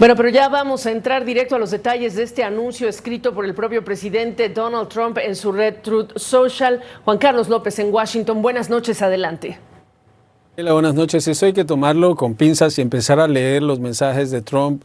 Bueno, pero ya vamos a entrar directo a los detalles de este anuncio escrito por el propio presidente Donald Trump en su red Truth Social. Juan Carlos López en Washington, buenas noches, adelante. Hola, buenas noches. Eso hay que tomarlo con pinzas y empezar a leer los mensajes de Trump.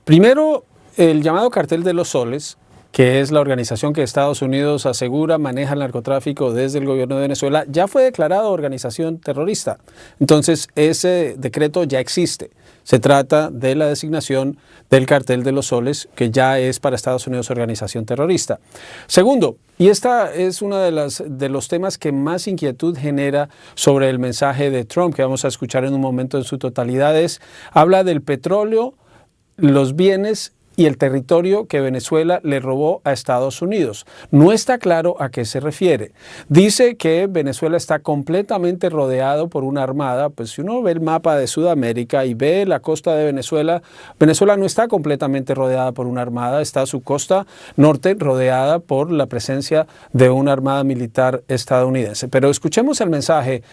Primero, el llamado Cartel de los Soles, que es la organización que Estados Unidos asegura maneja el narcotráfico desde el gobierno de Venezuela, ya fue declarado organización terrorista. Entonces, ese decreto ya existe. Se trata de la designación del Cartel de los Soles, que ya es para Estados Unidos organización terrorista. Segundo, y esta es uno de los temas que más inquietud genera sobre el mensaje de Trump, que vamos a escuchar en un momento en su totalidad, habla del petróleo, los bienes y el territorio que Venezuela le robó a Estados Unidos. No está claro a qué se refiere. Dice que Venezuela está completamente rodeado por una armada. Pues si uno ve el mapa de Sudamérica y ve la costa de Venezuela, Venezuela no está completamente rodeada por una armada, está su costa norte rodeada por la presencia de una armada militar estadounidense. Pero escuchemos el mensaje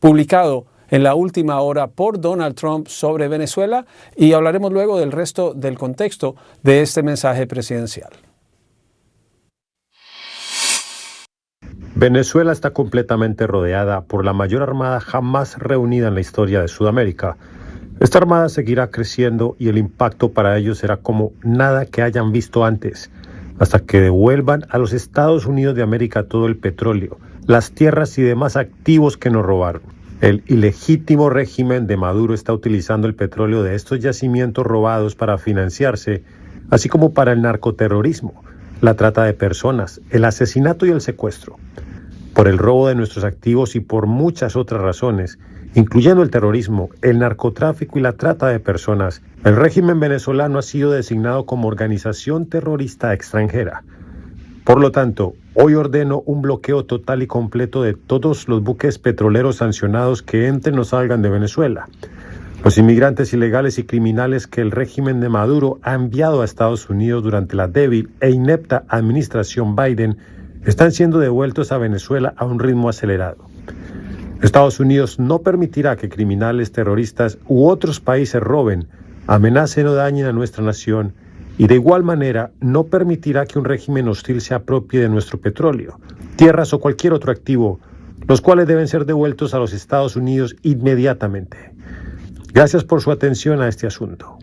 publicado en la última hora por Donald Trump sobre Venezuela y hablaremos luego del resto del contexto de este mensaje presidencial. Venezuela está completamente rodeada por la mayor armada jamás reunida en la historia de Sudamérica. Esta armada seguirá creciendo y el impacto para ellos será como nada que hayan visto antes, hasta que devuelvan a los Estados Unidos de América todo el petróleo, las tierras y demás activos que nos robaron. El ilegítimo régimen de Maduro está utilizando el petróleo de estos yacimientos robados para financiarse, así como para el narcoterrorismo, la trata de personas, el asesinato y el secuestro. Por el robo de nuestros activos y por muchas otras razones, incluyendo el terrorismo, el narcotráfico y la trata de personas, el régimen venezolano ha sido designado como organización terrorista extranjera. Por lo tanto, hoy ordeno un bloqueo total y completo de todos los buques petroleros sancionados que entren o salgan de Venezuela. Los inmigrantes ilegales y criminales que el régimen de Maduro ha enviado a Estados Unidos durante la débil e inepta administración Biden están siendo devueltos a Venezuela a un ritmo acelerado. Estados Unidos no permitirá que criminales, terroristas u otros países roben, amenacen o dañen a nuestra nación, y de igual manera no permitirá que un régimen hostil se apropie de nuestro petróleo, tierras o cualquier otro activo, los cuales deben ser devueltos a los Estados Unidos inmediatamente. Gracias por su atención a este asunto.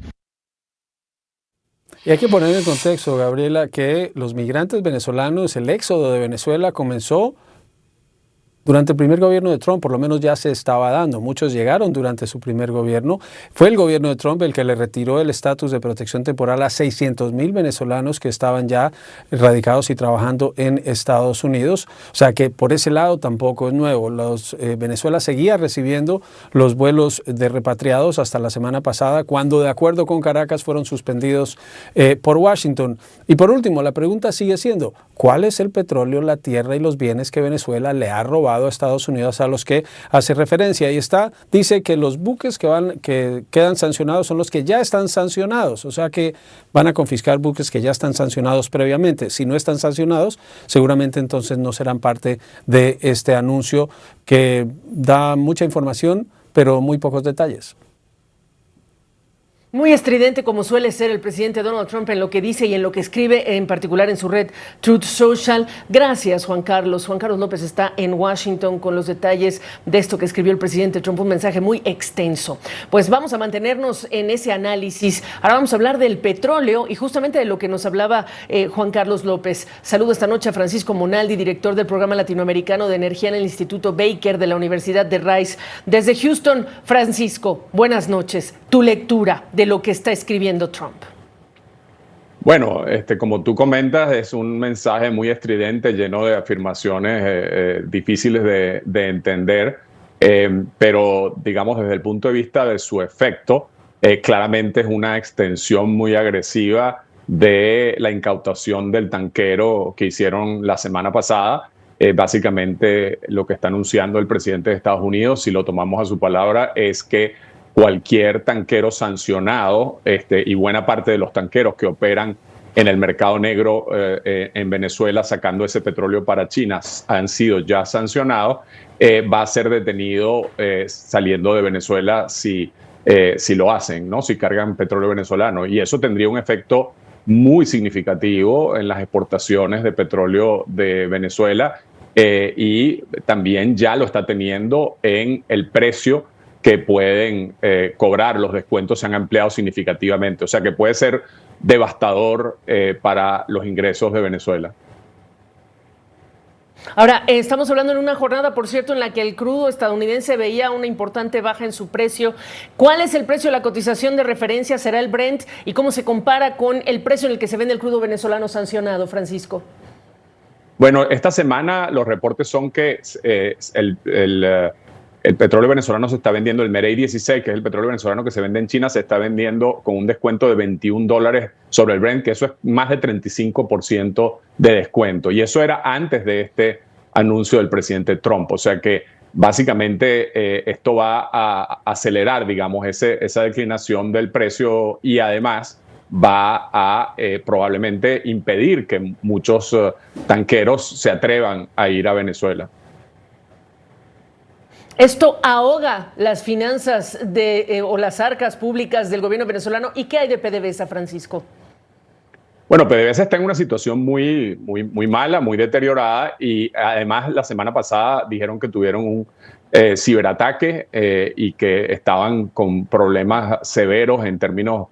Y hay que poner en contexto, Gabriela, que los migrantes venezolanos, el éxodo de Venezuela comenzó durante el primer gobierno de Trump, por lo menos ya se estaba dando. Muchos llegaron durante su primer gobierno. Fue el gobierno de Trump el que le retiró el estatus de protección temporal a 600,000 venezolanos que estaban ya radicados y trabajando en Estados Unidos. O sea que por ese lado tampoco es nuevo. Venezuela seguía recibiendo los vuelos de repatriados hasta la semana pasada, cuando de acuerdo con Caracas fueron suspendidos por Washington. Y por último, la pregunta sigue siendo, ¿cuál es el petróleo, la tierra y los bienes que Venezuela le ha robado a Estados Unidos, a los que hace referencia? Y dice que los buques que quedan sancionados son los que ya están sancionados, o sea que van a confiscar buques que ya están sancionados previamente. Si no están sancionados, seguramente entonces no serán parte de este anuncio que da mucha información, pero muy pocos detalles. Muy estridente como suele ser el presidente Donald Trump en lo que dice y en lo que escribe, en particular en su red Truth Social. Gracias, Juan Carlos. Juan Carlos López está en Washington con los detalles de esto que escribió el presidente Trump, un mensaje muy extenso. Pues vamos a mantenernos en ese análisis. Ahora vamos a hablar del petróleo y justamente de lo que nos hablaba Juan Carlos López. Saludo esta noche a Francisco Monaldi, director del Programa Latinoamericano de Energía en el Instituto Baker de la Universidad de Rice. Desde Houston, Francisco, buenas noches. Tu lectura de lo que está escribiendo Trump. Bueno, como tú comentas, es un mensaje muy estridente, lleno de afirmaciones difíciles de entender, pero digamos desde el punto de vista de su efecto, claramente es una extensión muy agresiva de la incautación del tanquero que hicieron la semana pasada. Básicamente lo que está anunciando el presidente de Estados Unidos, si lo tomamos a su palabra, es que cualquier tanquero sancionado y buena parte de los tanqueros que operan en el mercado negro en Venezuela sacando ese petróleo para China han sido ya sancionados, va a ser detenido saliendo de Venezuela si si lo hacen, ¿no? Si cargan petróleo venezolano. Y eso tendría un efecto muy significativo en las exportaciones de petróleo de Venezuela y también ya lo está teniendo en el precio que pueden cobrar. Los descuentos se han ampliado significativamente, o sea que puede ser devastador para los ingresos de Venezuela. Ahora, estamos hablando en una jornada, por cierto, en la que el crudo estadounidense veía una importante baja en su precio. ¿Cuál es el precio de la cotización de referencia? ¿Será el Brent? ¿Y cómo se compara con el precio en el que se vende el crudo venezolano sancionado, Francisco? Bueno, esta semana los reportes son que el petróleo venezolano se está vendiendo, el Merey 16, que es el petróleo venezolano que se vende en China, se está vendiendo con un descuento de $21 sobre el Brent, que eso es más de 35% de descuento. Y eso era antes de este anuncio del presidente Trump. O sea que básicamente esto va a acelerar, digamos, esa declinación del precio y además va a probablemente impedir que muchos tanqueros se atrevan a ir a Venezuela. Esto ahoga las finanzas o las arcas públicas del gobierno venezolano. ¿Y qué hay de PDVSA, Francisco? Bueno, PDVSA está en una situación muy mala, muy deteriorada y además la semana pasada dijeron que tuvieron un ciberataque y que estaban con problemas severos en términos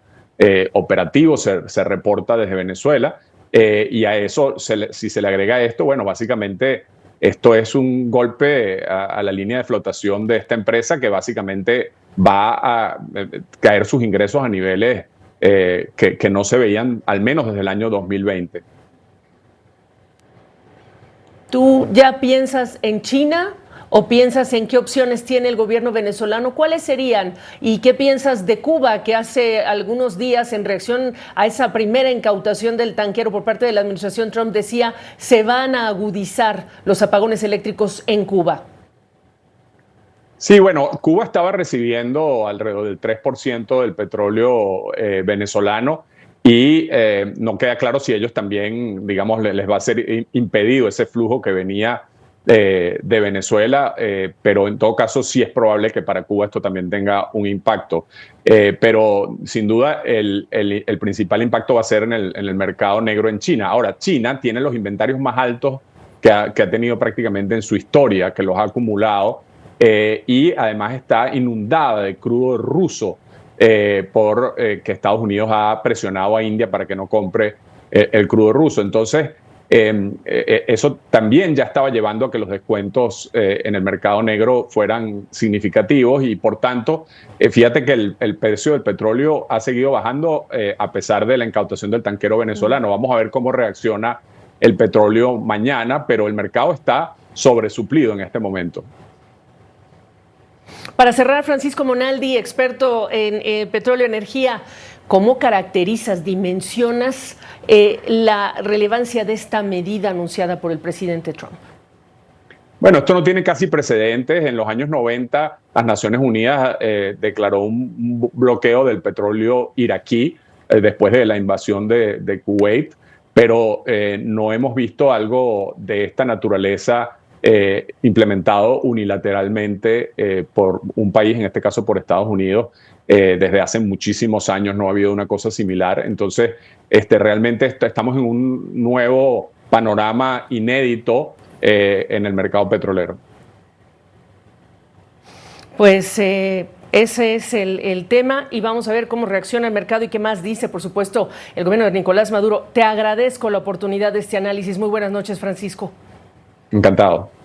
operativos, se reporta desde Venezuela y a eso, si se le agrega esto, bueno, básicamente esto es un golpe a la línea de flotación de esta empresa que básicamente va a caer sus ingresos a niveles que no se veían al menos desde el año 2020. ¿Tú ya piensas en China o piensas en qué opciones tiene el gobierno venezolano? ¿Cuáles serían? ¿Y qué piensas de Cuba, que hace algunos días, en reacción a esa primera incautación del tanquero por parte de la administración Trump, decía se van a agudizar los apagones eléctricos en Cuba? Sí, bueno, Cuba estaba recibiendo alrededor del 3% del petróleo venezolano y no queda claro si ellos también, digamos, les va a ser impedido ese flujo que venía de Venezuela, pero en todo caso sí es probable que para Cuba esto también tenga un impacto. Pero sin duda el principal impacto va a ser en el mercado negro en China. Ahora, China tiene los inventarios más altos que ha tenido prácticamente en su historia, que los ha acumulado. Y además está inundada de crudo ruso por que Estados Unidos ha presionado a India para que no compre el crudo ruso. Entonces, eso también ya estaba llevando a que los descuentos en el mercado negro fueran significativos y por tanto, fíjate que el precio del petróleo ha seguido bajando a pesar de la incautación del tanquero venezolano. Vamos a ver cómo reacciona el petróleo mañana, pero el mercado está sobresuplido en este momento. Para cerrar, Francisco Monaldi, experto en petróleo y energía, ¿cómo caracterizas, dimensionas la relevancia de esta medida anunciada por el presidente Trump? Bueno, esto no tiene casi precedentes. En los años 90, las Naciones Unidas declaró un bloqueo del petróleo iraquí después de la invasión de Kuwait, pero no hemos visto algo de esta naturaleza implementado unilateralmente por un país, en este caso por Estados Unidos. Desde hace muchísimos años no ha habido una cosa similar. Entonces, realmente estamos en un nuevo panorama inédito en el mercado petrolero. Pues ese es el tema y vamos a ver cómo reacciona el mercado y qué más dice, por supuesto, el gobierno de Nicolás Maduro. Te agradezco la oportunidad de este análisis. Muy buenas noches, Francisco. Encantado.